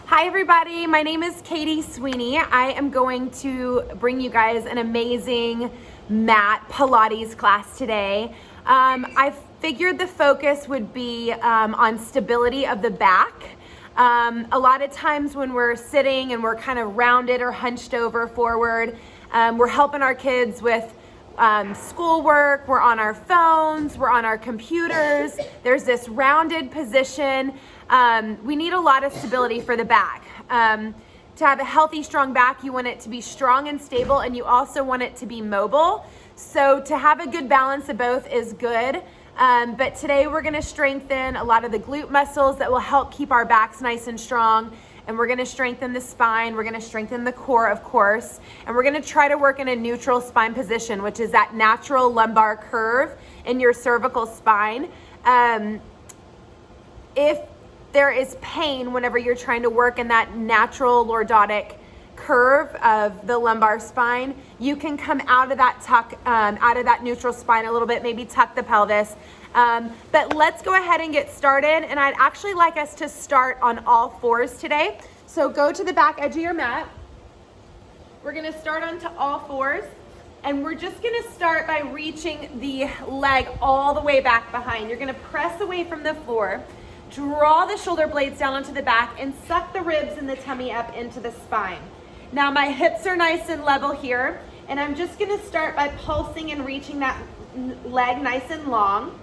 Hi everybody, my name is Katie Sweeney. I am going to bring you guys an amazing mat Pilates class today. I figured the focus would be on stability of the back. A lot of times when we're sitting and we're kind of rounded or hunched over forward, we're helping our kids with schoolwork, we're on our phones, we're on our computers. There's this rounded position. We need a lot of stability for the back. To have a healthy, strong back, you want it to be strong and stable, and you also want it to be mobile. So to have a good balance of both is good. But today we're gonna strengthen a lot of the glute muscles that will help keep our backs nice and strong. And we're gonna strengthen the spine, we're gonna strengthen the core, of course, and we're gonna try to work in a neutral spine position, which is that natural lumbar curve in your cervical spine. If there is pain whenever you're trying to work in that natural lordotic curve of the lumbar spine, you can come out of that tuck, out of that neutral spine a little bit, maybe tuck the pelvis. But let's go ahead and get started. And I'd actually like us to start on all fours today. So go to the back edge of your mat. We're gonna start onto all fours. And we're just gonna start by reaching the leg all the way back behind. You're gonna press away from the floor, draw the shoulder blades down onto the back, and suck the ribs and the tummy up into the spine. Now my hips are nice and level here, and I'm just gonna start by pulsing and reaching that leg nice and long.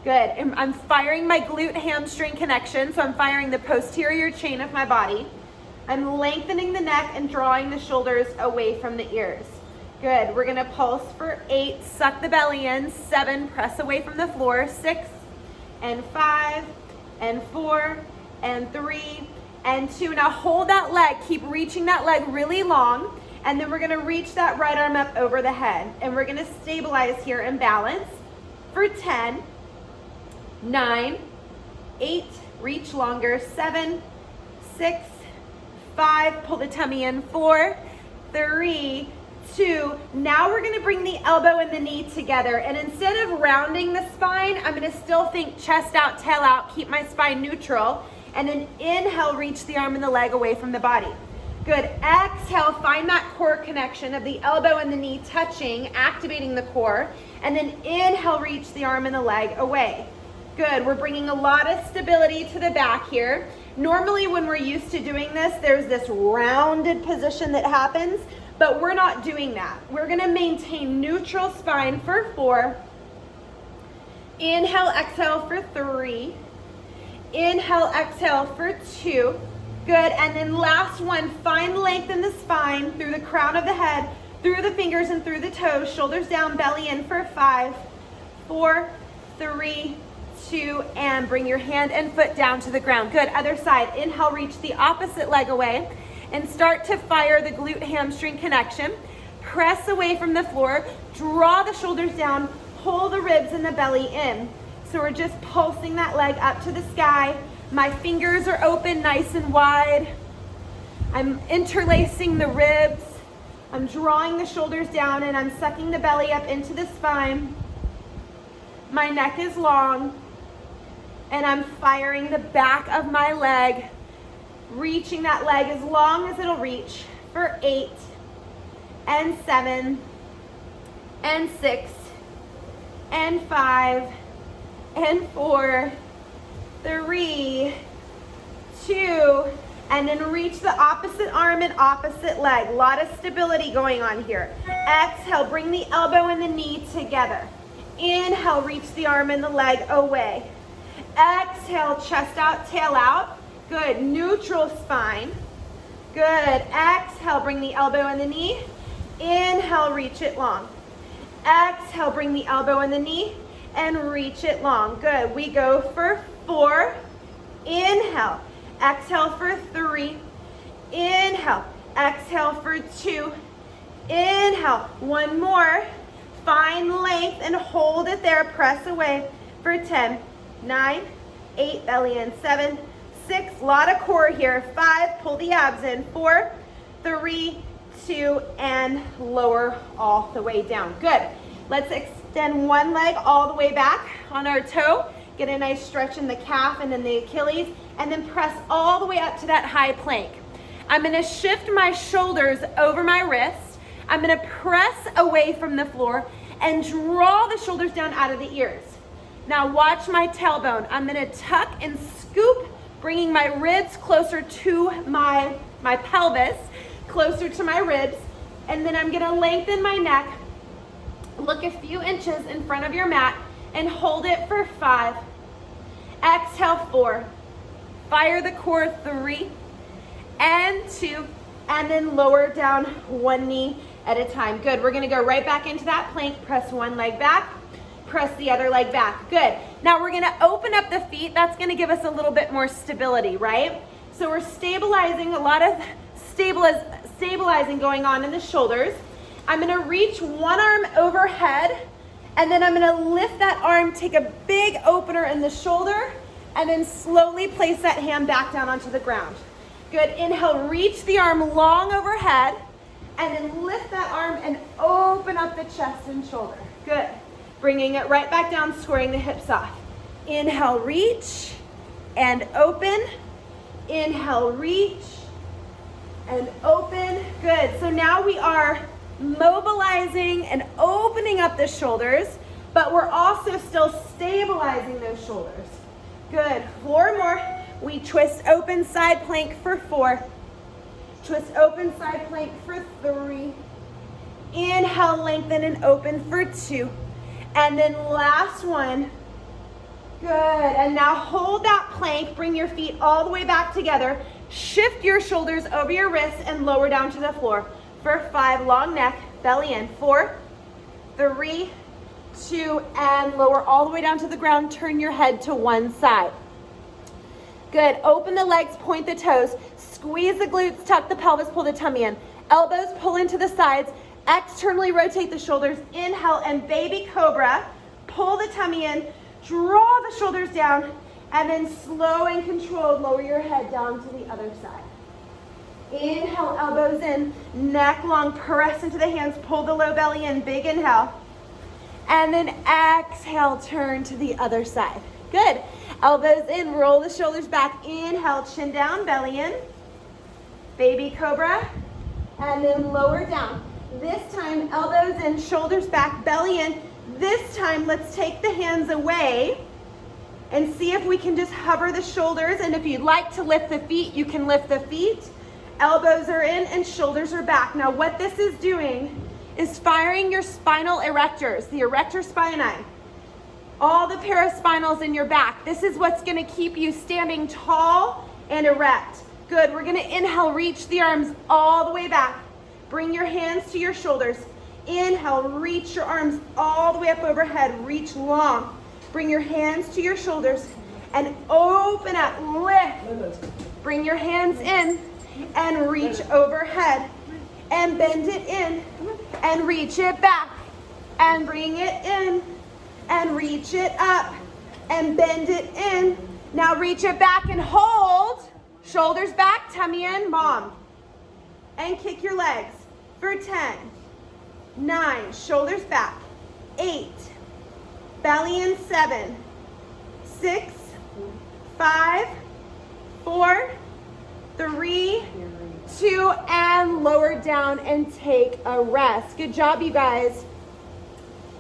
Good, and I'm firing my glute hamstring connection, so I'm firing the posterior chain of my body. I'm lengthening the neck and drawing the shoulders away from the ears. Good, we're gonna pulse for 8, suck the belly in, 7, press away from the floor, 6, and 5, and 4, and 3, and 2. Now hold that leg, keep reaching that leg really long, and then we're gonna reach that right arm up over the head, and we're gonna stabilize here and balance for 10, 9, 8, reach longer, 7, 6, 5, pull the tummy in, 4, 3, 2. Now we're gonna bring the elbow and the knee together, and instead of rounding the spine, I'm gonna still think chest out, tail out, keep my spine neutral, and then inhale, reach the arm and the leg away from the body. Good, exhale, find that core connection of the elbow and the knee touching, activating the core, and then inhale, reach the arm and the leg away. Good, we're bringing a lot of stability to the back here. Normally when we're used to doing this, there's this rounded position that happens, but we're not doing that. We're gonna maintain neutral spine for 4. Inhale, exhale for 3. Inhale, exhale for 2. Good, and then last one, find length in the spine through the crown of the head, through the fingers and through the toes, shoulders down, belly in for 5, 4, 3, 2, and bring your hand and foot down to the ground. Good, other side. Inhale, reach the opposite leg away and start to fire the glute hamstring connection. Press away from the floor, draw the shoulders down, pull the ribs and the belly in. So we're just pulsing that leg up to the sky. My fingers are open nice and wide. I'm interlacing the ribs. I'm drawing the shoulders down and I'm sucking the belly up into the spine. My neck is long. And I'm firing the back of my leg, reaching that leg as long as it'll reach for 8, and 7, and 6, and 5, and 4, 3, 2, and then reach the opposite arm and opposite leg. A lot of stability going on here. Exhale, bring the elbow and the knee together. Inhale, reach the arm and the leg away. Exhale, chest out, tail out. Good, neutral spine. Good, exhale, bring the elbow and the knee. Inhale, reach it long. Exhale, bring the elbow and the knee and reach it long. Good, we go for 4. Inhale, exhale for 3. Inhale, exhale for 2. Inhale, one more. Find length and hold it there. Press away for 10, 9, 8, belly in, 7, 6, lot of core here, 5, pull the abs in, 4, 3, 2, and lower all the way down. Good. Let's extend one leg all the way back on our toe. Get a nice stretch in the calf and in the Achilles. and then press all the way up to that high plank. I'm gonna shift my shoulders over my wrists. I'm gonna press away from the floor and draw the shoulders down out of the ears. Now watch my tailbone. I'm gonna tuck and scoop, bringing my ribs closer to my pelvis, closer to my ribs, and then I'm gonna lengthen my neck, look a few inches in front of your mat, and hold it for 5. Exhale, 4. Fire the core, 3 and 2, and then lower down one knee at a time. Good, we're gonna go right back into that plank. Press one leg back, press the other leg back. Good, now we're gonna open up the feet. That's gonna give us a little bit more stability, right? So we're stabilizing, a lot of stabilizing going on in the shoulders. I'm gonna reach one arm overhead, and then I'm gonna lift that arm, take a big opener in the shoulder, and then slowly place that hand back down onto the ground. Good, inhale, reach the arm long overhead, and then lift that arm and open up the chest and shoulder. Good, bringing it right back down, squaring the hips off. Inhale, reach, and open. Inhale, reach, and open. Good, so now we are mobilizing and opening up the shoulders, but we're also still stabilizing those shoulders. Good, 4 more. We twist open side plank for 4. Twist open side plank for 3. Inhale, lengthen and open for 2. And then last one. Good, and now hold that plank, bring your feet all the way back together. Shift your shoulders over your wrists and lower down to the floor for 5, long neck, belly in, 4, 3, 2, and lower all the way down to the ground. Turn your head to one side. Good, open the legs, point the toes, squeeze the glutes, tuck the pelvis, pull the tummy in. Elbows pull into the sides, externally rotate the shoulders. Inhale and baby cobra, pull the tummy in, draw the shoulders down, and then slow and controlled, lower your head down to the other side. Inhale, elbows in, neck long, press into the hands, pull the low belly in, big inhale. And then exhale, turn to the other side. Good. Elbows in, roll the shoulders back. Inhale, chin down, belly in. Baby cobra. And then lower down. This time, elbows in, shoulders back, belly in. This time, let's take the hands away and see if we can just hover the shoulders. And if you'd like to lift the feet, you can lift the feet. Elbows are in and shoulders are back. Now, what this is doing is firing your spinal erectors, the erector spinae, all the paraspinals in your back. This is what's gonna keep you standing tall and erect. Good, we're gonna inhale, reach the arms all the way back. Bring your hands to your shoulders. Inhale, reach your arms all the way up overhead, reach long. Bring your hands to your shoulders and open up, lift. Bring your hands in and reach overhead and bend it in and reach it back and bring it in and reach it up and bend it in. Now reach it back and hold. Shoulders back, tummy in, mom. And kick your legs for 10, 9, shoulders back, 8, belly in, 7, 6, 5, 4, 3, 2, and lower down and take a rest. Good job, you guys.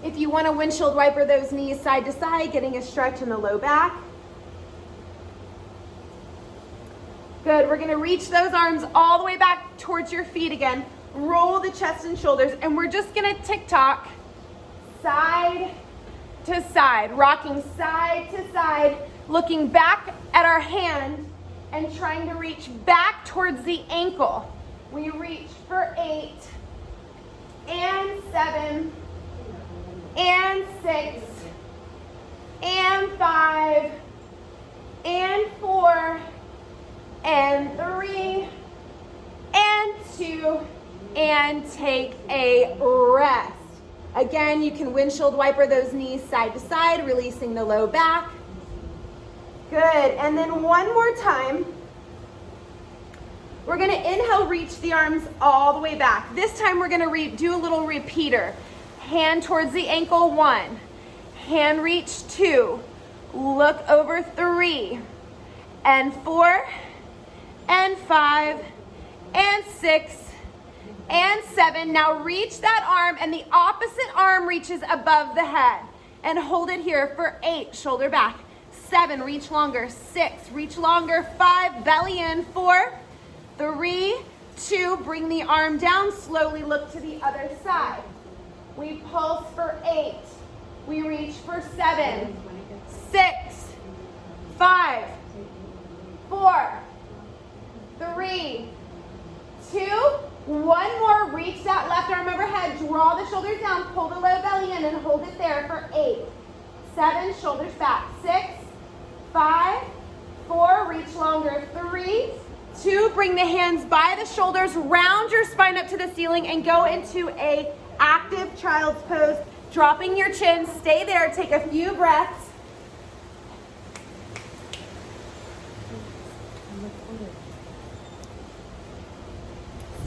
If you want to windshield wiper those knees side to side, getting a stretch in the low back. Good, we're gonna reach those arms all the way back towards your feet again. Roll the chest and shoulders, and we're just gonna tick-tock side to side, rocking side to side, looking back at our hand and trying to reach back towards the ankle. We reach for 8 and 7 and 6 and 5 and 4 and 3 and 2 and take a rest. Again, you can windshield wiper those knees side to side, releasing the low back. Good, and then one more time. We're gonna inhale, reach the arms all the way back. This time we're gonna do a little repeater. Hand towards the ankle, 1. Hand reach, 2. Look over, 3. and 4, and 5, and 6, and 7. Now reach that arm, and the opposite arm reaches above the head. And hold it here for 8, shoulder back. 7, reach longer. 6, reach longer. 5, belly in. 4, 3, 2, bring the arm down. Slowly look to the other side. We pulse for 8. We reach for 7, 6, 5, 4, 3, 2, 1 more. Reach that left arm overhead. Draw the shoulders down. Pull the low belly in and hold it there for 8, 7, shoulders back. 6, 5, 4, reach longer. 3, 2, bring the hands by the shoulders. Round your spine up to the ceiling and go into a active child's pose. Dropping your chin. Stay there. Take a few breaths.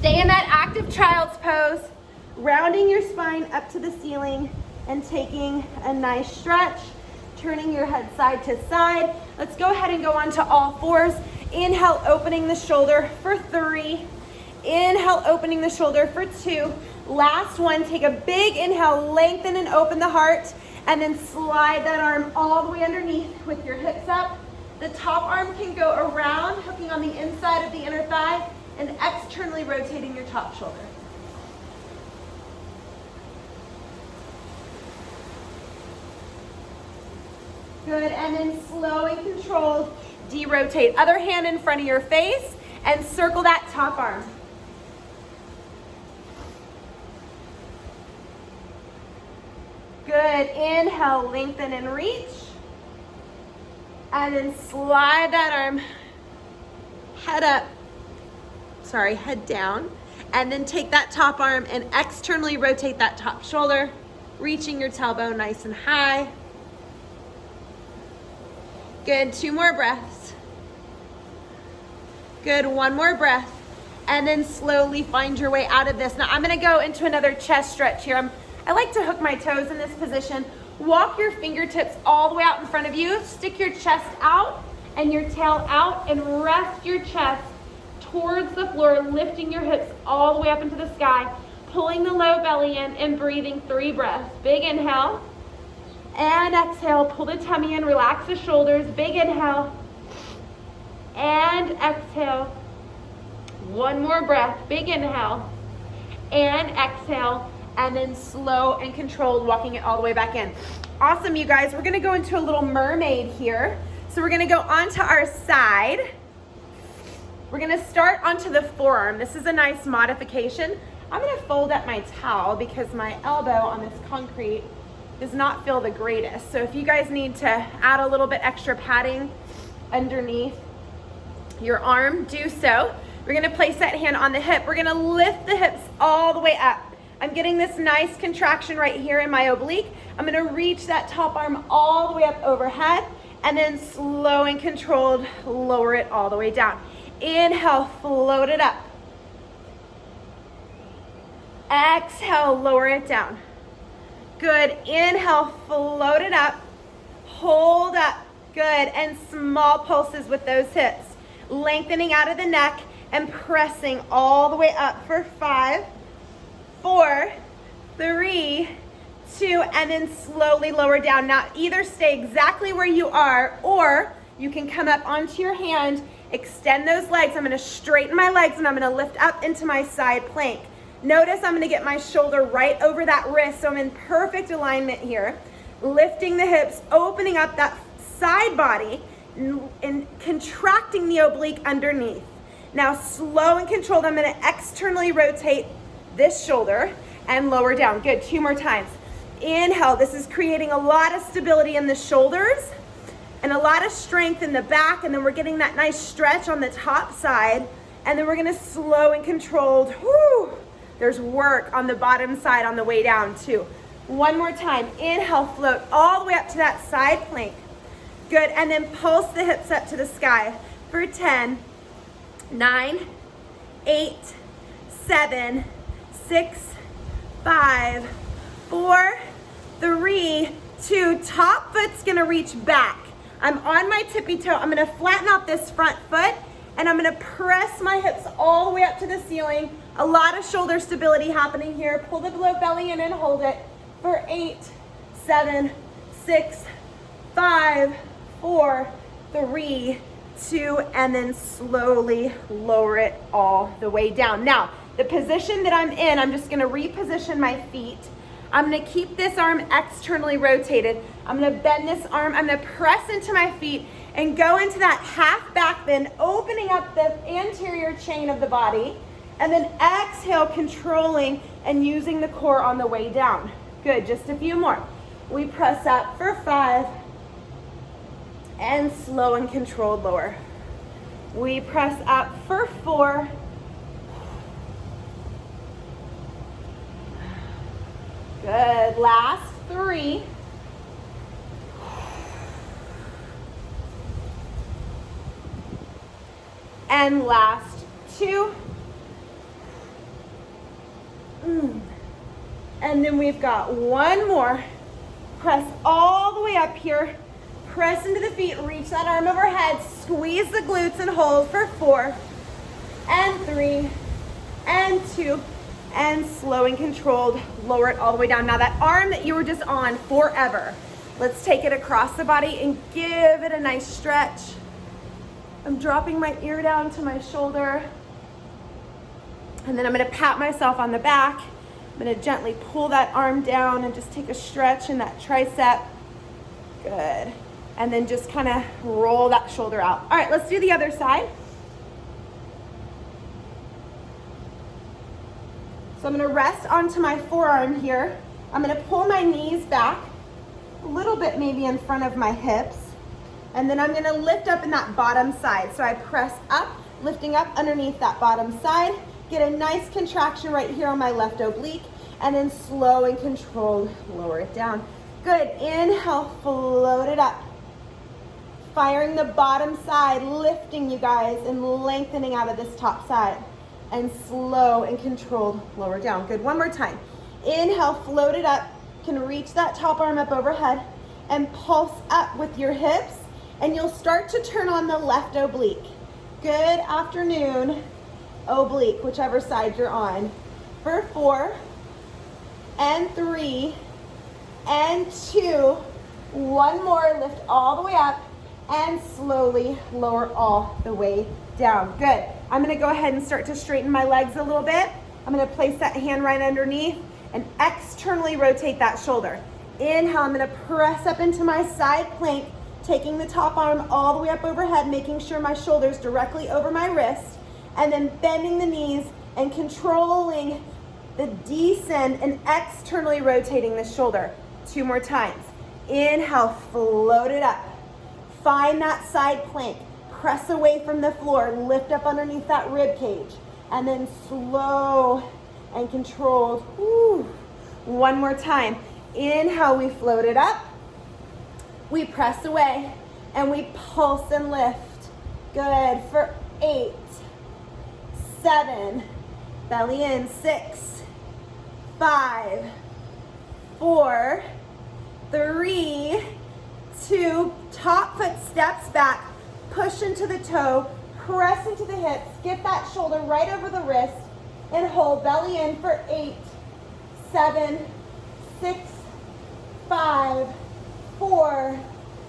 Stay in that active child's pose, rounding your spine up to the ceiling and taking a nice stretch, turning your head side to side. Let's go ahead and go on to all fours. Inhale, opening the shoulder for 3. Inhale, opening the shoulder for 2. Last one, take a big inhale, lengthen and open the heart, and then slide that arm all the way underneath with your hips up. The top arm can go around, hooking on the inside of the inner thigh, and externally rotating your top shoulder. Good, and then slow and controlled, de-rotate. Other hand in front of your face, and circle that top arm. Good, inhale, lengthen and reach. And then slide that arm, head down, and then take that top arm and externally rotate that top shoulder, reaching your tailbone nice and high. Good, 2 more breaths. Good, 1 more breath, and then slowly find your way out of this. Now I'm gonna go into another chest stretch here. I like to hook my toes in this position. Walk your fingertips all the way out in front of you. Stick your chest out and your tail out, and rest your chest towards the floor, lifting your hips all the way up into the sky, pulling the low belly in and breathing 3 breaths. Big inhale and exhale. Pull the tummy in, relax the shoulders. Big inhale and exhale. 1 more breath. Big inhale and exhale, and then slow and controlled, walking it all the way back in. Awesome, you guys. We're gonna go into a little mermaid here. So we're gonna go onto our side. We're gonna start onto the forearm. This is a nice modification. I'm gonna fold up my towel because my elbow on this concrete does not feel the greatest. So if you guys need to add a little bit extra padding underneath your arm, do so. We're gonna place that hand on the hip. We're gonna lift the hips all the way up. I'm getting this nice contraction right here in my oblique. I'm gonna reach that top arm all the way up overhead, and then slow and controlled, lower it all the way down. Inhale, float it up. Exhale, lower it down. Good, inhale, float it up. Hold up, good, and small pulses with those hips. Lengthening out of the neck and pressing all the way up for 5, 4, 3, 2, and then slowly lower down. Now either stay exactly where you are, or you can come up onto your hand, extend those legs. I'm gonna straighten my legs and I'm gonna lift up into my side plank. Notice I'm gonna get my shoulder right over that wrist, so I'm in perfect alignment here. Lifting the hips, opening up that side body, and contracting the oblique underneath. Now slow and controlled, I'm gonna externally rotate this shoulder and lower down. Good, 2 more times. Inhale, this is creating a lot of stability in the shoulders and a lot of strength in the back, and then we're getting that nice stretch on the top side, and then we're gonna slow and controlled, there's work on the bottom side on the way down too. 1 more time, inhale, float all the way up to that side plank. Good, and then pulse the hips up to the sky for 10, 9, 8, 7, 6, 5, 4, 3, 2, top foot's gonna reach back. I'm on my tippy toe. I'm gonna flatten out this front foot and I'm gonna press my hips all the way up to the ceiling. A lot of shoulder stability happening here. Pull the low belly in and hold it for 8, 7, 6, 5, 4, 3, 2, and then slowly lower it all the way down. Now, the position that I'm in, I'm just gonna reposition my feet. I'm gonna keep this arm externally rotated. I'm gonna bend this arm, I'm gonna press into my feet and go into that half back bend, opening up the anterior chain of the body, and then exhale, controlling and using the core on the way down. Good, just a few more. We press up for 5, and slow and controlled lower. We press up for 4, good, last 3, and last 2, and then we've got one more. Press all the way up here, press into the feet, reach that arm overhead, squeeze the glutes and hold for 4, and 3, and 2, and slow and controlled, lower it all the way down. Now that arm that you were just on forever, let's take it across the body and give it a nice stretch. I'm dropping my ear down to my shoulder, and then I'm gonna pat myself on the back. I'm gonna gently pull that arm down and just take a stretch in that tricep. Good. And then just kind of roll that shoulder out. All right, let's do the other side. So I'm gonna rest onto my forearm here. I'm gonna pull my knees back a little bit, maybe in front of my hips. And then I'm gonna lift up in that bottom side. So I press up, lifting up underneath that bottom side. Get a nice contraction right here on my left oblique, and then slow and controlled, lower it down. Good, inhale, float it up. Firing the bottom side, lifting you guys and lengthening out of this top side. And slow and controlled, lower down. Good, one more time. Inhale, float it up. Can reach that top arm up overhead and pulse up with your hips, and you'll start to turn on the left oblique. Good afternoon, oblique, whichever side you're on. For 4, and 3, and 2, one more, lift all the way up, and slowly lower all the way down. Good. I'm gonna go ahead and start to straighten my legs a little bit. I'm gonna place that hand right underneath and externally rotate that shoulder. Inhale, I'm gonna press up into my side plank, taking the top arm all the way up overhead, making sure my shoulder's directly over my wrist, and then bending the knees and controlling the descend and externally rotating the shoulder. 2 more times. Inhale, float it up. Find that side plank. Press away from the floor. Lift up underneath that rib cage. And then slow and controlled. Woo. One more time. Inhale, we float it up. We press away and we pulse and lift. Good. For 8, 7, belly in, 6, 5, 4, 3, 2, top foot steps back, push into the toe, press into the hips, get that shoulder right over the wrist, and hold belly in for 8, 7, 6, 5, 4,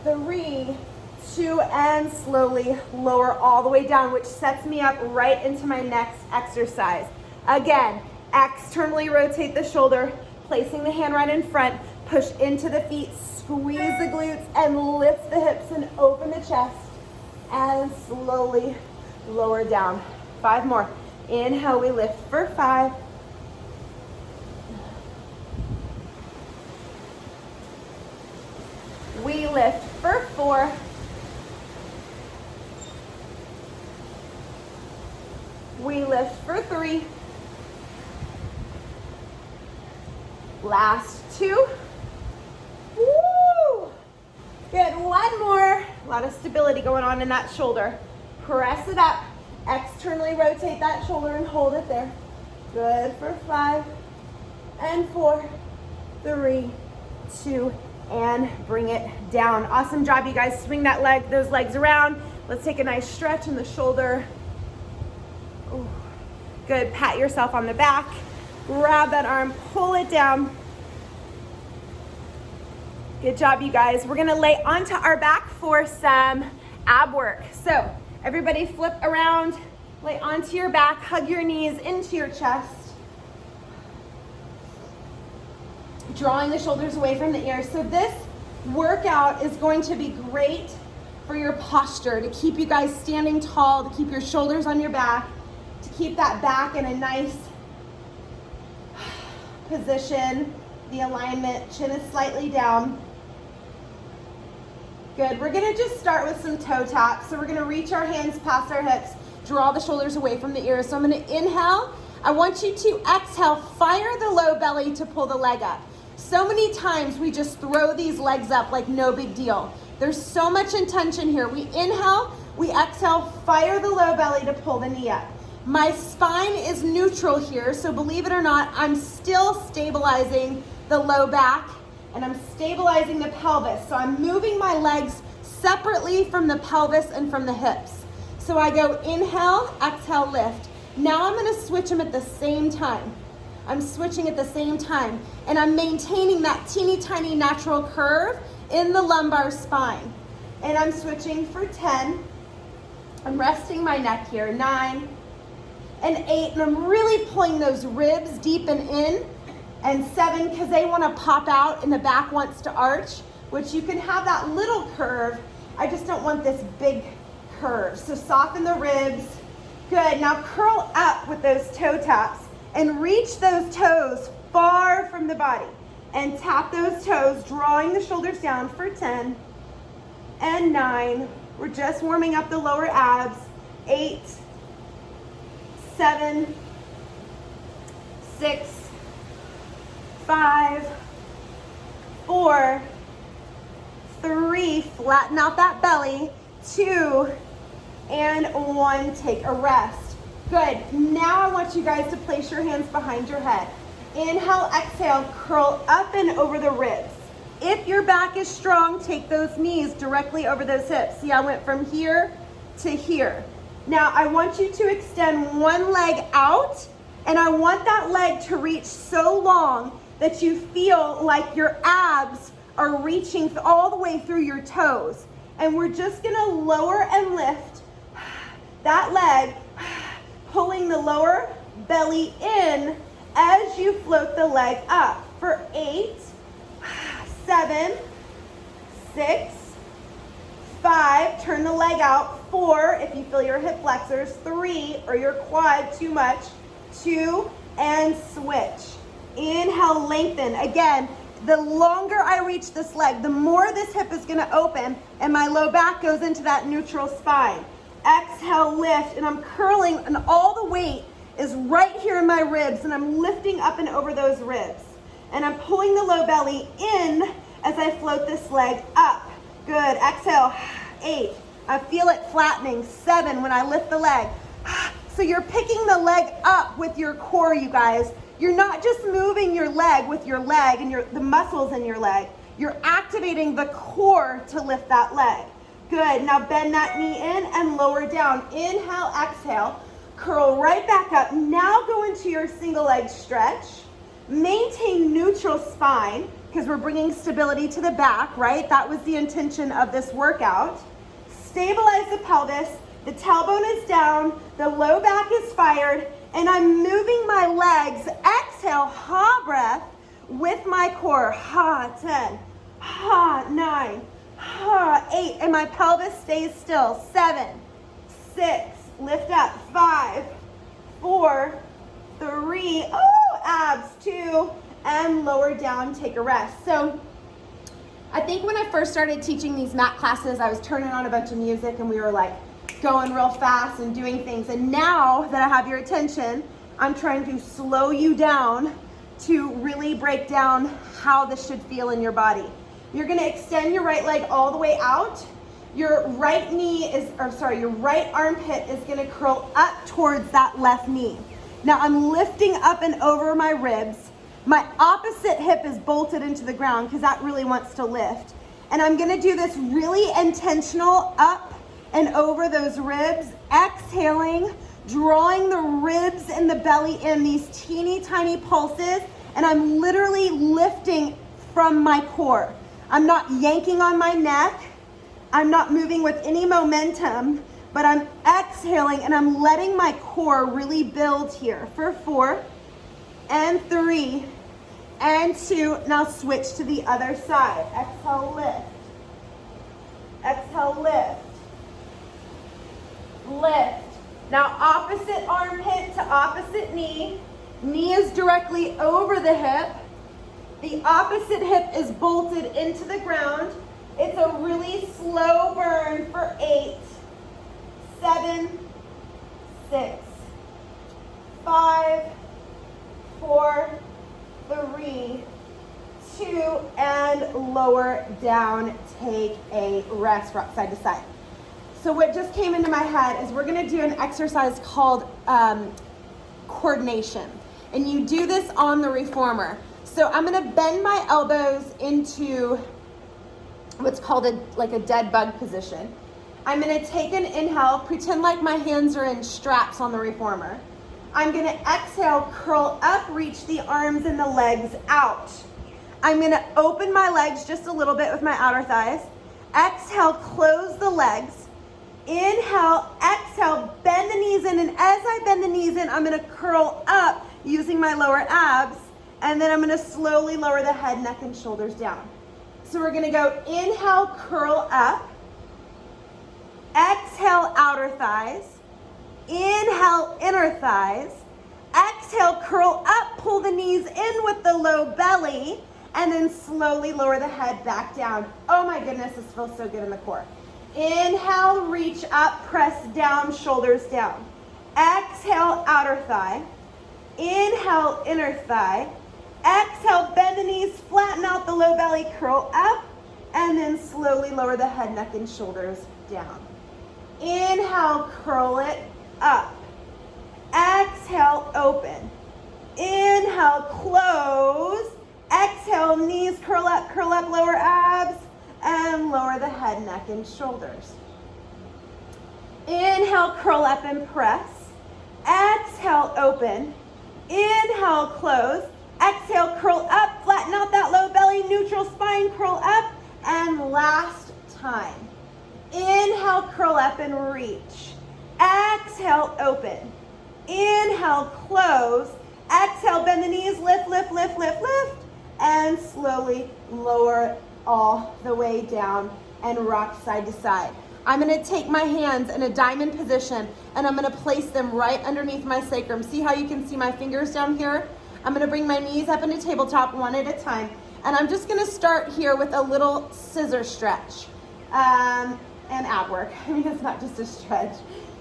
3, 2, and slowly lower all the way down, which sets me up right into my next exercise. Again, externally rotate the shoulder, placing the hand right in front, push into the feet, squeeze the glutes, and lift the hips and open the chest, and slowly lower down. 5 more. Inhale, we lift for 5. We lift for 4. We lift for 3. Last 2. Woo! Good, one more. A lot of stability going on in that shoulder. Press it up. Externally rotate that shoulder and hold it there. Good for 5 and 4, 3, 2, and bring it down. Awesome job, you guys. Swing those legs around. Let's take a nice stretch in the shoulder. Ooh. Good, pat yourself on the back. Grab that arm, pull it down. Good job, you guys. We're gonna lay onto our back for some ab work. So everybody flip around, lay onto your back, hug your knees into your chest. Drawing the shoulders away from the ears. So this workout is going to be great for your posture, to keep you guys standing tall, to keep your shoulders on your back, to keep that back in a nice position. The alignment, chin is slightly down. Good, we're gonna just start with some toe taps. So we're gonna reach our hands past our hips, draw the shoulders away from the ears. So I'm gonna inhale. I want you to exhale, fire the low belly to pull the leg up. So many times we just throw these legs up like no big deal. There's so much intention here. We inhale, we exhale, fire the low belly to pull the knee up. My spine is neutral here, so believe it or not, I'm still stabilizing the low back and I'm stabilizing the pelvis. So I'm moving my legs separately from the pelvis and from the hips. So I go inhale, exhale, lift. Now I'm gonna switch them at the same time. I'm switching at the same time, and I'm maintaining that teeny tiny natural curve in the lumbar spine. And I'm switching for 10. I'm resting my neck here, 9 and 8, and I'm really pulling those ribs deep and in, and 7, because they want to pop out and the back wants to arch, which you can have that little curve. I just don't want this big curve. So soften the ribs. Good, now curl up with those toe taps and reach those toes far from the body and tap those toes, drawing the shoulders down for 10 and 9. We're just warming up the lower abs. 8, 7, 6, 5, 4, 3, flatten out that belly, 2, and 1, take a rest. Good, now I want you guys to place your hands behind your head. Inhale, exhale, curl up and over the ribs. If your back is strong, take those knees directly over those hips. See, I went from here to here. Now I want you to extend one leg out, and I want that leg to reach so long that you feel like your abs are reaching all the way through your toes. And we're just gonna lower and lift that leg, pulling the lower belly in as you float the leg up for 8, 7, 6, 5, turn the leg out, 4, if you feel your hip flexors, 3, or your quad too much, 2, and switch. Inhale, lengthen. Again, the longer I reach this leg, the more this hip is gonna open and my low back goes into that neutral spine. Exhale, lift, and I'm curling, and all the weight is right here in my ribs, and I'm lifting up and over those ribs. And I'm pulling the low belly in as I float this leg up. Good, exhale, 8. I feel it flattening, 7 when I lift the leg. So you're picking the leg up with your core, you guys. You're not just moving your leg with your leg and the muscles in your leg. You're activating the core to lift that leg. Good, now bend that knee in and lower down. Inhale, exhale, curl right back up. Now go into your single leg stretch. Maintain neutral spine, because we're bringing stability to the back, right? That was the intention of this workout. Stabilize the pelvis, the tailbone is down, the low back is fired, and I'm moving my legs. Exhale, ha breath with my core. Ha, 10, ha, 9, ha, 8, and my pelvis stays still. 7, 6, lift up, 5, 4, 3, oh, abs, 2, and lower down, take a rest. So I think when I first started teaching these mat classes, I was turning on a bunch of music and we were like going real fast and doing things. And now that I have your attention, I'm trying to slow you down to really break down how this should feel in your body. You're gonna extend your right leg all the way out. Your right your right armpit is gonna curl up towards that left knee. Now I'm lifting up and over my ribs. My opposite hip is bolted into the ground because that really wants to lift. And I'm gonna do this really intentional up and over those ribs, exhaling, drawing the ribs and the belly in, these teeny tiny pulses, and I'm literally lifting from my core. I'm not yanking on my neck. I'm not moving with any momentum, but I'm exhaling and I'm letting my core really build here for 4 and 3 and 2. Now switch to the other side. Exhale, lift. Exhale, lift. Lift. Now opposite armpit to opposite knee. Knee is directly over the hip. The opposite hip is bolted into the ground. It's a really slow burn for 8, 7, 6, 5, 4, 3, 2, and lower down. Take a rest, rock side to side. So what just came into my head is we're gonna do an exercise called coordination. And you do this on the reformer. So I'm gonna bend my elbows into what's called a dead bug position. I'm gonna take an inhale, pretend like my hands are in straps on the reformer. I'm gonna exhale, curl up, reach the arms and the legs out. I'm gonna open my legs just a little bit with my outer thighs. Exhale, close the legs. Inhale, exhale, bend the knees in, and as I bend the knees in, I'm gonna curl up using my lower abs, and then I'm gonna slowly lower the head, neck, and shoulders down. So we're gonna go inhale, curl up. Exhale, outer thighs. Inhale, inner thighs. Exhale, curl up, pull the knees in with the low belly, and then slowly lower the head back down. Oh my goodness, this feels so good in the core. Inhale, reach up, press down, shoulders down. Exhale, outer thigh. Inhale, inner thigh. Exhale, bend the knees, flatten out the low belly, curl up, and then slowly lower the head, neck, and shoulders down. Inhale, curl it up. Exhale, open. Inhale, close. Exhale, knees curl up, lower abs, and lower the head, neck, and shoulders. Inhale, curl up and press. Exhale, open. Inhale, close. Exhale, curl up, flatten out that low belly, neutral spine, curl up, and last time. Inhale, curl up and reach. Exhale, open. Inhale, close. Exhale, bend the knees, lift, lift, lift, lift, lift, and slowly lower all the way down and rock side to side. I'm gonna take my hands in a diamond position and I'm gonna place them right underneath my sacrum. See how you can see my fingers down here? I'm gonna bring my knees up into tabletop one at a time. And I'm just gonna start here with a little scissor stretch and ab work. I mean, it's not just a stretch,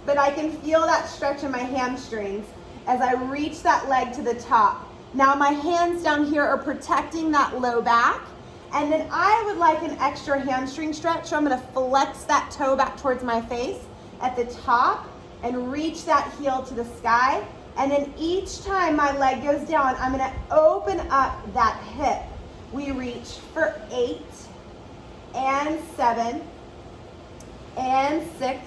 but I can feel that stretch in my hamstrings as I reach that leg to the top. Now my hands down here are protecting that low back. And then I would like an extra hamstring stretch. So I'm gonna flex that toe back towards my face at the top and reach that heel to the sky. And then each time my leg goes down, I'm gonna open up that hip. We reach for 8 and 7 and 6,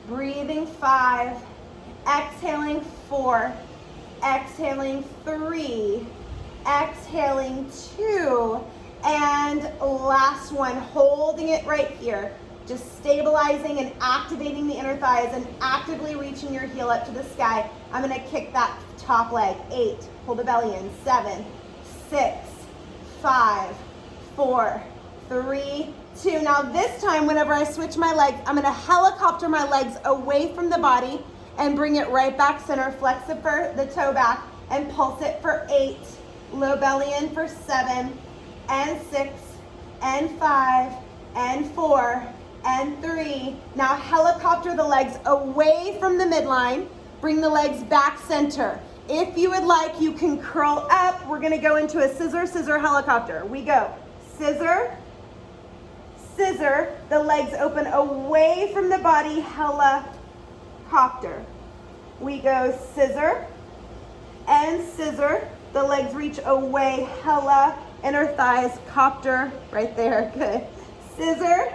breathing 5, exhaling 4, exhaling 3, exhaling 2, and last one, holding it right here. Just stabilizing and activating the inner thighs and actively reaching your heel up to the sky. I'm gonna kick that top leg. 8, pull the belly in. 7, 6, 5, 4, 3, 2. Now this time, whenever I switch my legs, I'm gonna helicopter my legs away from the body and bring it right back center. Flex the toe back and pulse it for 8. Low belly in for 7 and 6 and 5 and 4 and 3. Now helicopter the legs away from the midline. Bring the legs back center. If you would like, you can curl up. We're gonna go into a scissor, scissor, helicopter. We go scissor, scissor. The legs open away from the body, helicopter. We go scissor and scissor. The legs reach away, hella, inner thighs, copter, right there, good. Scissor,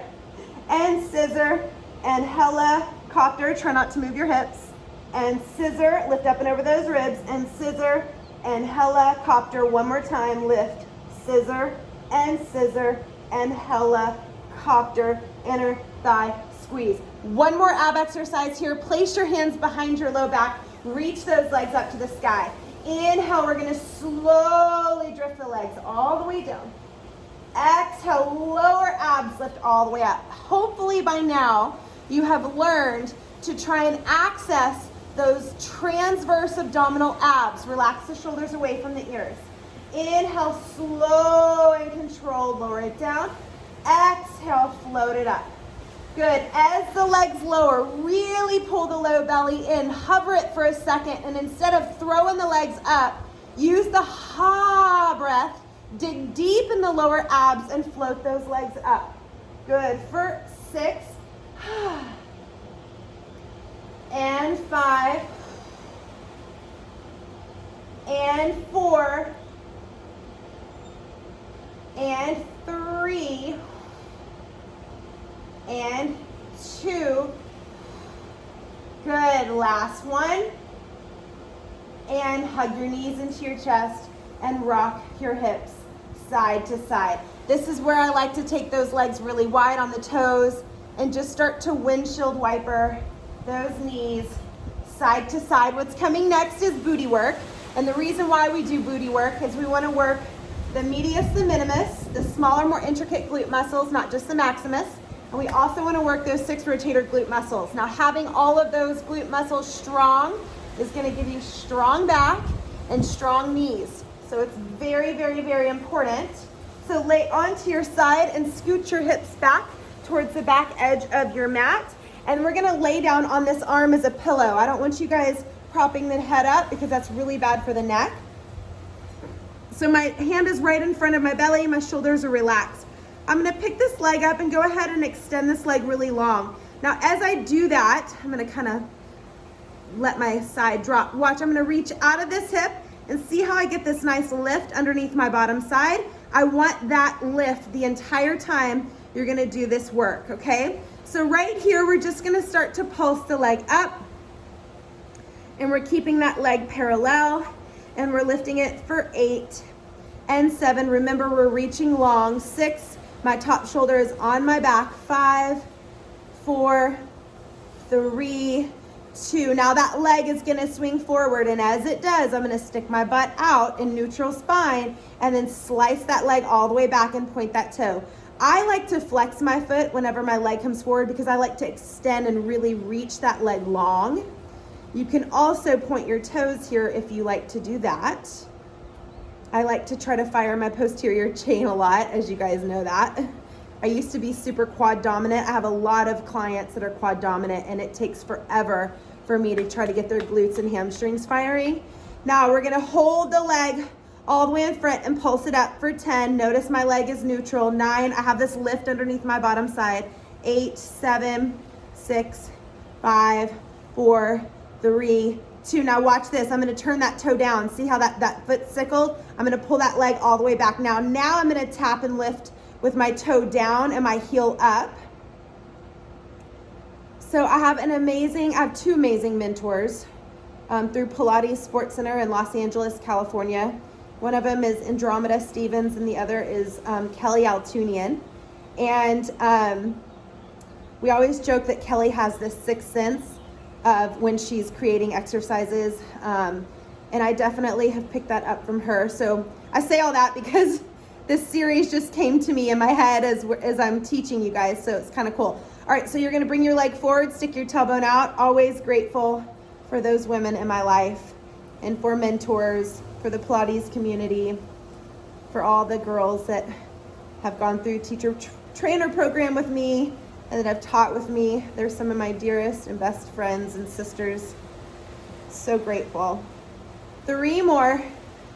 and hella, copter, try not to move your hips. And scissor, lift up and over those ribs, and scissor, and hella, copter, one more time, lift, scissor, and hella, copter, inner thigh, squeeze. One more ab exercise here. Place your hands behind your low back, reach those legs up to the sky. Inhale, we're gonna slowly drift the legs all the way down. Exhale, lower abs lift all the way up. Hopefully by now you have learned to try and access those transverse abdominal abs. Relax the shoulders away from the ears. Inhale, slow and controlled, lower it down. Exhale, float it up. Good, as the legs lower, really pull the low belly in, hover it for a second, and instead of throwing the legs up, use the ha breath, dig deep in the lower abs and float those legs up. Good, for 6, and 5, and 4, and 3, and 2, good, last one, and hug your knees into your chest and rock your hips side to side. This is where I like to take those legs really wide on the toes and just start to windshield wiper those knees side to side. What's coming next is booty work, and the reason why we do booty work is we want to work the medius, the minimus, the smaller, more intricate glute muscles, not just the maximus. And we also want to work those 6 rotator glute muscles. Now, having all of those glute muscles strong is going to give you strong back and strong knees. So it's very, very, very important. So lay onto your side and scoot your hips back towards the back edge of your mat. And we're going to lay down on this arm as a pillow. I don't want you guys propping the head up because that's really bad for the neck. So my hand is right in front of my belly. My shoulders are relaxed. I'm gonna pick this leg up and go ahead and extend this leg really long. Now, as I do that, I'm gonna kind of let my side drop. Watch, I'm gonna reach out of this hip and see how I get this nice lift underneath my bottom side. I want that lift the entire time you're gonna do this work, okay? So right here, we're just gonna start to pulse the leg up, and we're keeping that leg parallel, and we're lifting it for 8 and 7. Remember, we're reaching long. 6, my top shoulder is on my back. 5, 4, 3, 2. Now that leg is gonna swing forward, and as it does, I'm gonna stick my butt out in neutral spine and then slice that leg all the way back and point that toe. I like to flex my foot whenever my leg comes forward because I like to extend and really reach that leg long. You can also point your toes here if you like to do that. I like to try to fire my posterior chain a lot, as you guys know that. I used to be super quad dominant. I have a lot of clients that are quad dominant, and it takes forever for me to try to get their glutes and hamstrings firing. Now we're gonna hold the leg all the way in front and pulse it up for 10. Notice my leg is neutral. 9, I have this lift underneath my bottom side. 8, 7, 6, 5, 4, 3, 2. Now watch this. I'm going to turn that toe down. See how that foot sickled? I'm going to pull that leg all the way back. Now I'm going to tap and lift with my toe down and my heel up. So I have two amazing mentors through Pilates Sports Center in Los Angeles, California. One of them is Andromeda Stevens, and the other is Kelly Altunian. And we always joke that Kelly has this sixth sense of when she's creating exercises, and I definitely have picked that up from her. So I say all that because this series just came to me in my head as I'm teaching you guys, so it's kind of cool. All right, so you're gonna bring your leg forward, stick your tailbone out. Always grateful for those women in my life and for mentors, for the Pilates community, for all the girls that have gone through teacher trainer program with me and that have taught with me. They're some of my dearest and best friends and sisters. So grateful. 3 more.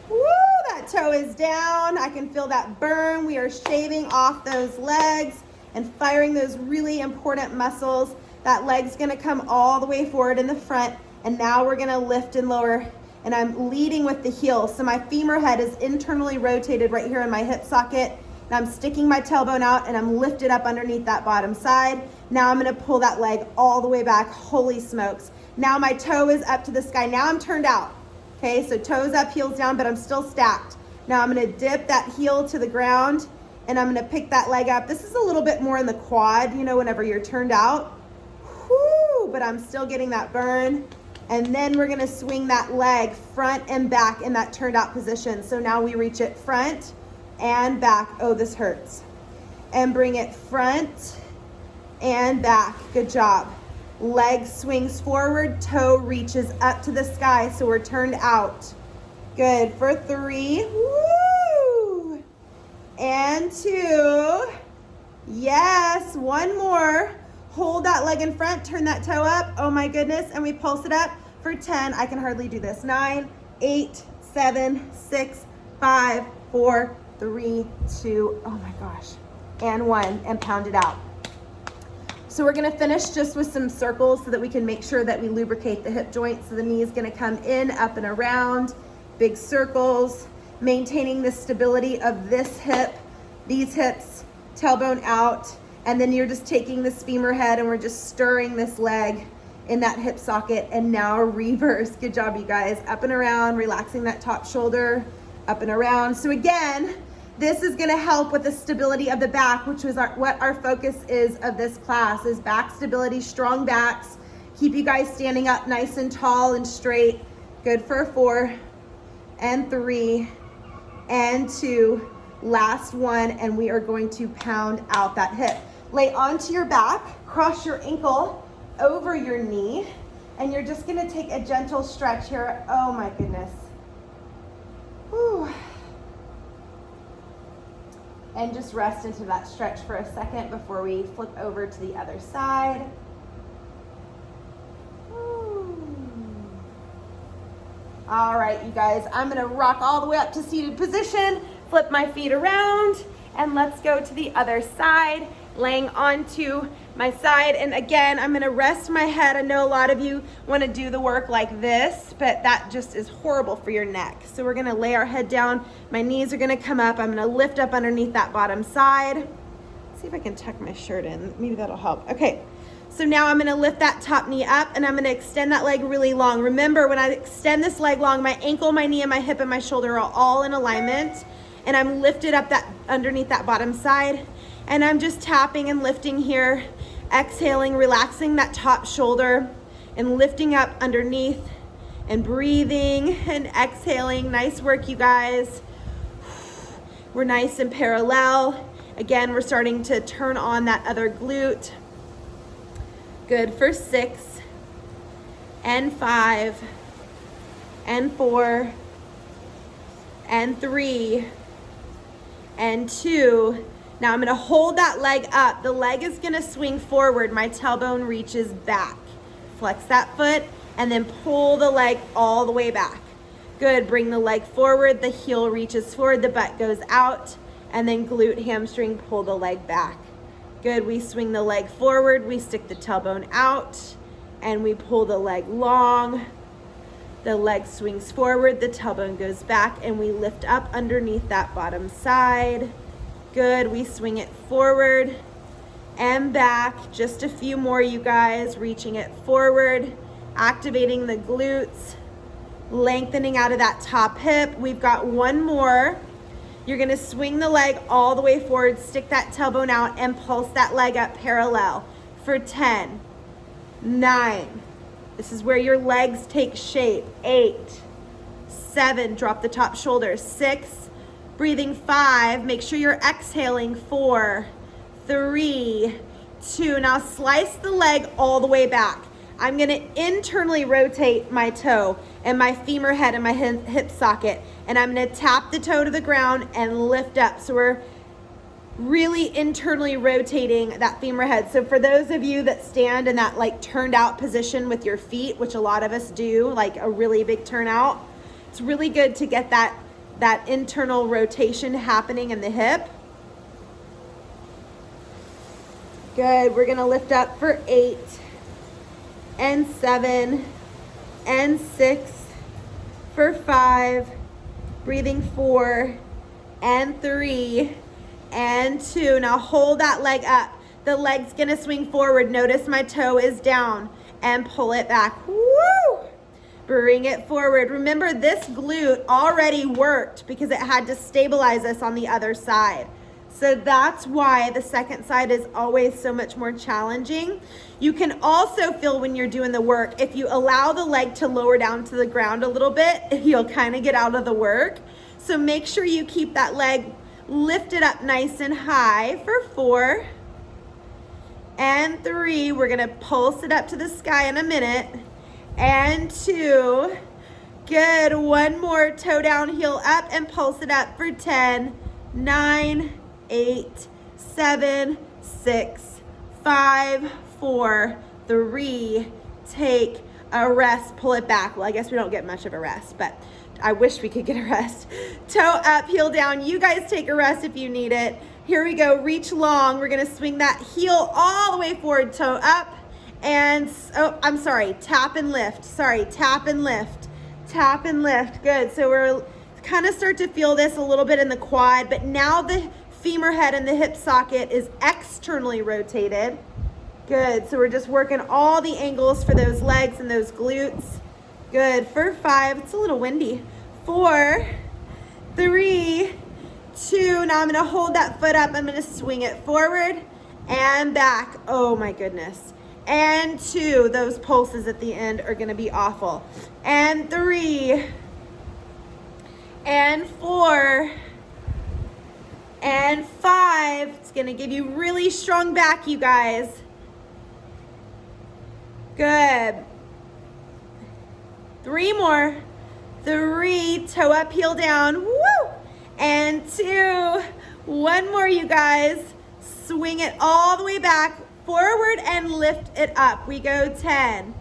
Woo, that toe is down. I can feel that burn. We are shaving off those legs and firing those really important muscles. That leg's gonna come all the way forward in the front, and now we're gonna lift and lower and I'm leading with the heel. So my femur head is internally rotated right here in my hip socket. And I'm sticking my tailbone out and I'm lifted up underneath that bottom side. Now I'm gonna pull that leg all the way back. Holy smokes. Now my toe is up to the sky. Now I'm turned out. Okay, so toes up, heels down, but I'm still stacked. Now I'm gonna dip that heel to the ground and I'm gonna pick that leg up. This is a little bit more in the quad, you know, whenever you're turned out. Whoo, but I'm still getting that burn. And then we're gonna swing that leg front and back in that turned out position. So now we reach it front and back. Oh, this hurts. And bring it front and back. Good job. Leg swings forward, toe reaches up to the sky, so we're turned out. Good, for 3, woo! And 2, yes, 1 more. Hold that leg in front, turn that toe up, oh my goodness, and we pulse it up for 10. I can hardly do this. 9, 8, 7, 6, 5, 4, 3, 2, oh my gosh, and 1, and pound it out. So we're gonna finish just with some circles so that we can make sure that we lubricate the hip joint. So the knee is gonna come in, up and around, big circles, maintaining the stability of this hip, these hips, tailbone out, and then you're just taking this femur head and we're just stirring this leg in that hip socket, and now reverse. Good job, you guys. Up and around, relaxing that top shoulder, up and around. So again, this is gonna help with the stability of the back, which was what our focus is of this class, is back stability, strong backs. Keep you guys standing up nice and tall and straight. Good for 4 and 3 and 2. Last one, and we are going to pound out that hip. Lay onto your back, cross your ankle over your knee, and you're just gonna take a gentle stretch here. Oh my goodness. Whew. And just rest into that stretch for a second before we flip over to the other side. All right, you guys, I'm gonna rock all the way up to seated position, flip my feet around, and let's go to the other side, laying onto my side. And again, I'm gonna rest my head. I know a lot of you wanna do the work like this, but that just is horrible for your neck. So we're gonna lay our head down. My knees are gonna come up. I'm gonna lift up underneath that bottom side. Let's see if I can tuck my shirt in. Maybe that'll help. Okay, so now I'm gonna lift that top knee up and I'm gonna extend that leg really long. Remember, when I extend this leg long, my ankle, my knee, and my hip and my shoulder are all in alignment, and I'm lifted up that underneath that bottom side. And I'm just tapping and lifting here, exhaling, relaxing that top shoulder and lifting up underneath and breathing and exhaling. Nice work, you guys. We're nice and parallel. Again, we're starting to turn on that other glute. Good for 6 and 5 and 4 and 3 and 2. Now I'm gonna hold that leg up. The leg is gonna swing forward. My tailbone reaches back. Flex that foot and then pull the leg all the way back. Good, bring the leg forward. The heel reaches forward, the butt goes out, and then glute, hamstring, pull the leg back. Good, we swing the leg forward, we stick the tailbone out, and we pull the leg long. The leg swings forward, the tailbone goes back, and we lift up underneath that bottom side. Good, we swing it forward and back. Just a few more, you guys. Reaching it forward, activating the glutes, lengthening out of that top hip. We've got 1 more. You're gonna swing the leg all the way forward, stick that tailbone out, and pulse that leg up parallel for 10, 9. This is where your legs take shape. 8, 7, drop the top shoulder. 6, breathing 5, make sure you're exhaling. 4, 3, 2. Now slice the leg all the way back. I'm gonna internally rotate my toe and my femur head and my hip socket, and I'm gonna tap the toe to the ground and lift up. So we're really internally rotating that femur head. So for those of you that stand in that like turned out position with your feet, which a lot of us do, like a really big turnout, it's really good to get that internal rotation happening in the hip. Good, we're gonna lift up for 8 and 7 and 6, for 5, breathing 4 and 3 and 2. Now hold that leg up. The leg's gonna swing forward. Notice my toe is down and pull it back. Woo! Bring it forward. Remember, this glute already worked because it had to stabilize us on the other side. So that's why the second side is always so much more challenging. You can also feel when you're doing the work, if you allow the leg to lower down to the ground a little bit, you'll kind of get out of the work. So make sure you keep that leg lifted up nice and high for 4 and 3. We're gonna pulse it up to the sky in a minute. And 2. Good. 1 more. Toe down, heel up, and pulse it up for 10, 9, 8, 7, 6, 5, 4, 3. Take a rest. Pull it back. Well, I guess we don't get much of a rest, but I wish we could get a rest. Toe up, heel down. You guys take a rest if you need it. Here we go. Reach long. We're going to swing that heel all the way forward. Toe up. And, oh, I'm sorry, tap and lift. Sorry, tap and lift. Tap and lift. Good. So we're kind of start to feel this a little bit in the quad, but now the femur head and the hip socket is externally rotated. Good. So we're just working all the angles for those legs and those glutes. Good. For 5, it's a little windy. 4, 3, 2. Now I'm going to hold that foot up. I'm going to swing it forward and back. Oh my goodness. And 2, those pulses at the end are gonna be awful. And 3, and 4, and 5. It's gonna give you really strong back, you guys. Good. 3 more. 3, toe up, heel down. Woo! And 2, 1 more, you guys. Swing it all the way back. Forward and lift it up. We go 10,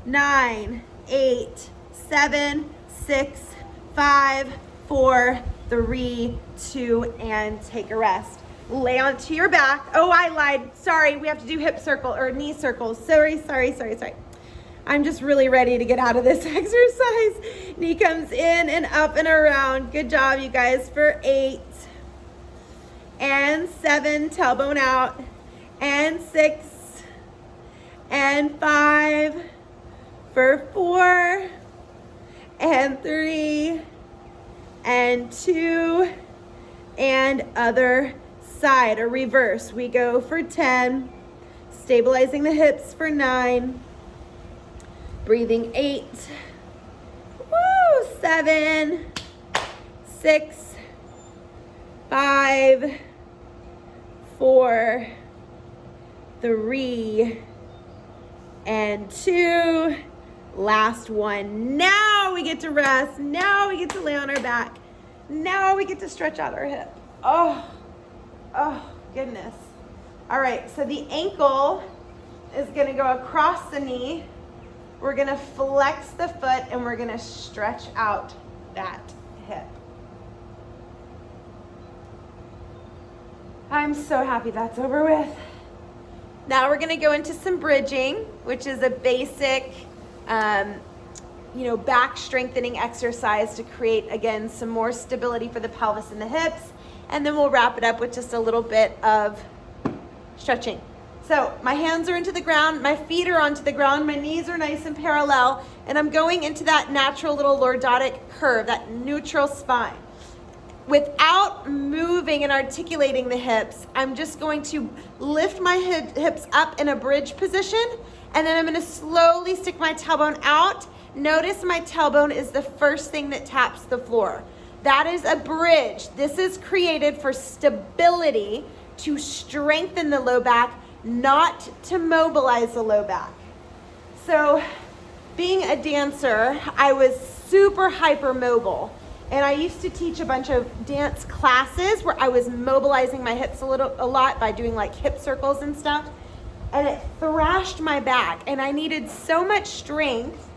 9, 8, 7, 6, 5, 4, 3, 2, and take a rest. Lay onto your back. Oh, I lied. Sorry, we have to do hip circle or knee circles. Sorry. I'm just really ready to get out of this exercise. Knee comes in and up and around. Good job, you guys, for 8 and 7, tailbone out. And 6 and 5 for 4 and 3 and 2 and other side or reverse. We go for 10, stabilizing the hips for 9, breathing 8, woo, 7, 6, 5, 4, 3, and 2. Last one. Now we get to rest. Now we get to lay on our back. Now we get to stretch out our hip. Oh, goodness. All right, so the ankle is gonna go across the knee. We're gonna flex the foot and we're gonna stretch out that hip. I'm so happy that's over with. Now we're gonna go into some bridging, which is a basic, back strengthening exercise to create, again, some more stability for the pelvis and the hips. And then we'll wrap it up with just a little bit of stretching. So my hands are into the ground, my feet are onto the ground, my knees are nice and parallel, and I'm going into that natural little lordotic curve, that neutral spine. Without moving and articulating the hips, I'm just going to lift my hips up in a bridge position, and then I'm going to slowly stick my tailbone out. Notice my tailbone is the first thing that taps the floor. That is a bridge. This is created for stability, to strengthen the low back, not to mobilize the low back. So being a dancer, I was super hypermobile. And I used to teach a bunch of dance classes where I was mobilizing my hips a lot by doing like hip circles and stuff. And it thrashed my back. And I needed so much strength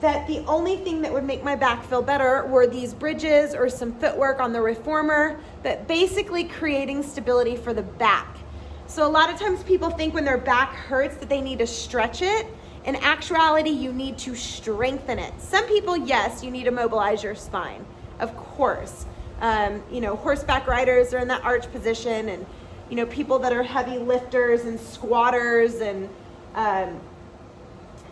that the only thing that would make my back feel better were these bridges or some footwork on the reformer, but basically creating stability for the back. So a lot of times people think when their back hurts that they need to stretch it. In actuality, you need to strengthen it. Some people, yes, you need to mobilize your spine, of course. You know, horseback riders are in that arch position, and, you know, people that are heavy lifters and squatters and,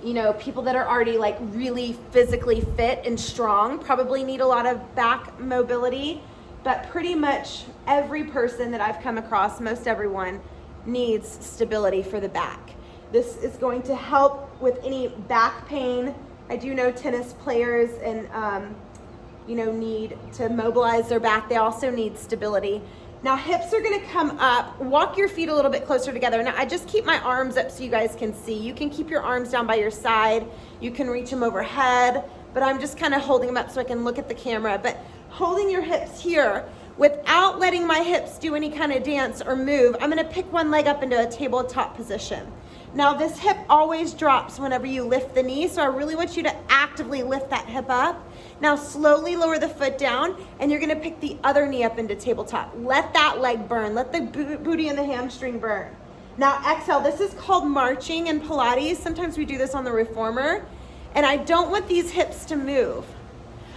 you know, people that are already like really physically fit and strong probably need a lot of back mobility, but pretty much every person that I've come across, most everyone, needs stability for the back. This is going to help with any back pain. I do know tennis players and, you know, need to mobilize their back. They also need stability. Now hips are gonna come up. Walk your feet a little bit closer together. Now I just keep my arms up so you guys can see. You can keep your arms down by your side. You can reach them overhead, but I'm just kind of holding them up so I can look at the camera. But holding your hips here without letting my hips do any kind of dance or move, I'm gonna pick one leg up into a tabletop position. Now this hip always drops whenever you lift the knee, so I really want you to actively lift that hip up. Now slowly lower the foot down, and you're gonna pick the other knee up into tabletop. Let that leg burn, let the booty and the hamstring burn. Now exhale, this is called marching in Pilates. Sometimes we do this on the reformer, and I don't want these hips to move.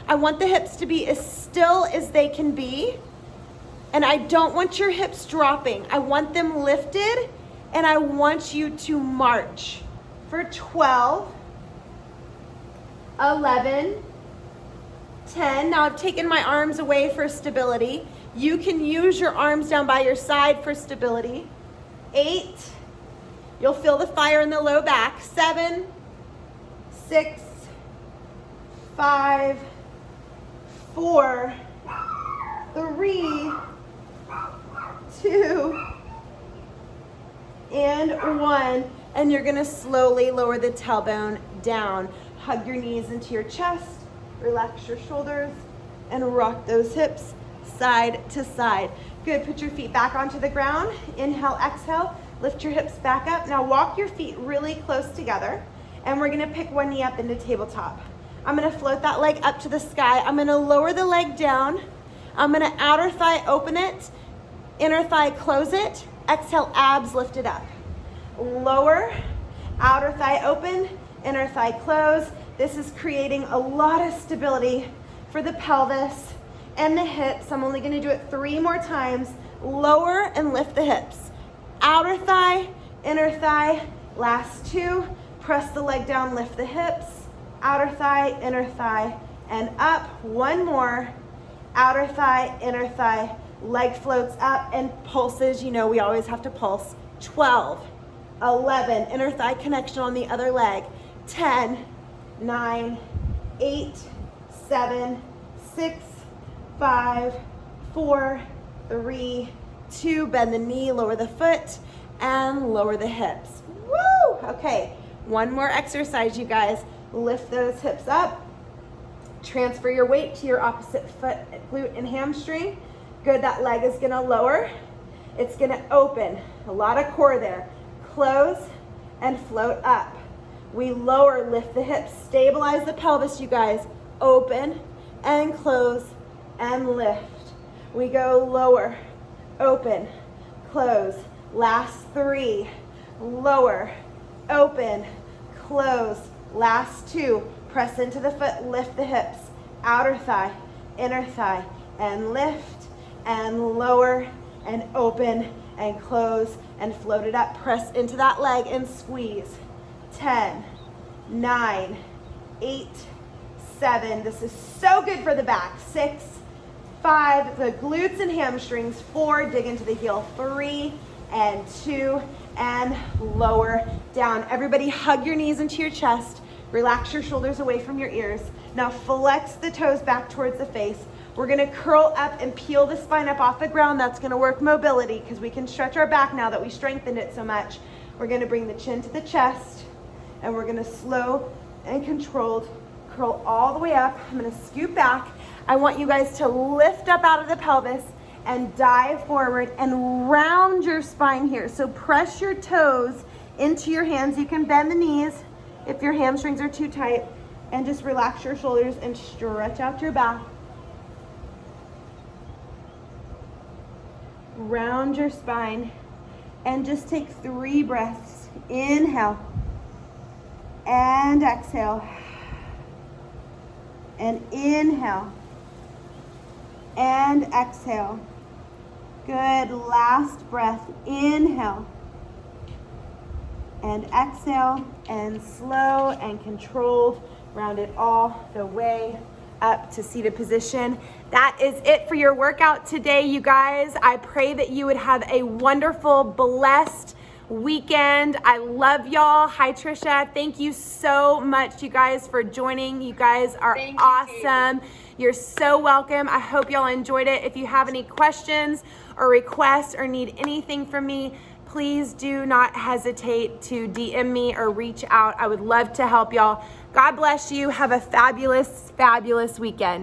I want the hips to be as still as they can be, and I don't want your hips dropping. I want them lifted, and I want you to march for 12, 11, 10. Now I've taken my arms away for stability. You can use your arms down by your side for stability. 8, you'll feel the fire in the low back. 7, 6, 5, 4, 3, 2, and 1. And you're gonna slowly lower the tailbone down. Hug your knees into your chest, relax your shoulders, and rock those hips side to side. Good, put your feet back onto the ground. Inhale, exhale, lift your hips back up. Now walk your feet really close together, and we're gonna pick one knee up into tabletop. I'm gonna float that leg up to the sky. I'm gonna lower the leg down. I'm gonna outer thigh open it, inner thigh close it. Exhale, abs lift it up. Lower, outer thigh open, inner thigh close. This is creating a lot of stability for the pelvis and the hips. I'm only gonna do it 3 more times. Lower and lift the hips. Outer thigh, inner thigh, last 2. Press the leg down, lift the hips. Outer thigh, inner thigh, and up. 1 more. Outer thigh, inner thigh, leg floats up and pulses. You know we always have to pulse. 12, 11, inner thigh connection on the other leg. 10, 9, 8, 7, 6, 5, 4, 3, 2. Bend the knee, lower the foot, and lower the hips. Woo! Okay, 1 more exercise, you guys. Lift those hips up. Transfer your weight to your opposite foot, glute and hamstring. Good, that leg is gonna lower. It's gonna open, a lot of core there. Close and float up. We lower, lift the hips, stabilize the pelvis, you guys. Open and close and lift. We go lower, open, close. Last 3, lower, open, close. Last 2, press into the foot, lift the hips. Outer thigh, inner thigh, and lift and lower and open and close and float it up. Press into that leg and squeeze. 10, 9, 8, 7. This is so good for the back. 6, 5, the glutes and hamstrings. 4, dig into the heel. 3 and 2, and lower down. Everybody hug your knees into your chest. Relax your shoulders away from your ears. Now flex the toes back towards the face. We're gonna curl up and peel the spine up off the ground. That's gonna work mobility because we can stretch our back now that we strengthened it so much. We're gonna bring the chin to the chest, and we're gonna slow and controlled curl all the way up. I'm gonna scoot back. I want you guys to lift up out of the pelvis and dive forward and round your spine here. So press your toes into your hands. You can bend the knees if your hamstrings are too tight, and just relax your shoulders and stretch out your back. Round your spine and just take 3 breaths. Inhale. And exhale. And inhale. And exhale. Good. Last breath. Inhale. And exhale. And slow and controlled. Round it all the way up to seated position. That is it for your workout today, you guys. I pray that you would have a wonderful, blessed weekend. I love y'all. Hi, Trisha. Thank you so much, you guys, for joining. You guys are awesome. You're so welcome. I hope y'all enjoyed it. If you have any questions or requests or need anything from me, please do not hesitate to DM me or reach out. I would love to help y'all. God bless you. Have a fabulous, fabulous weekend.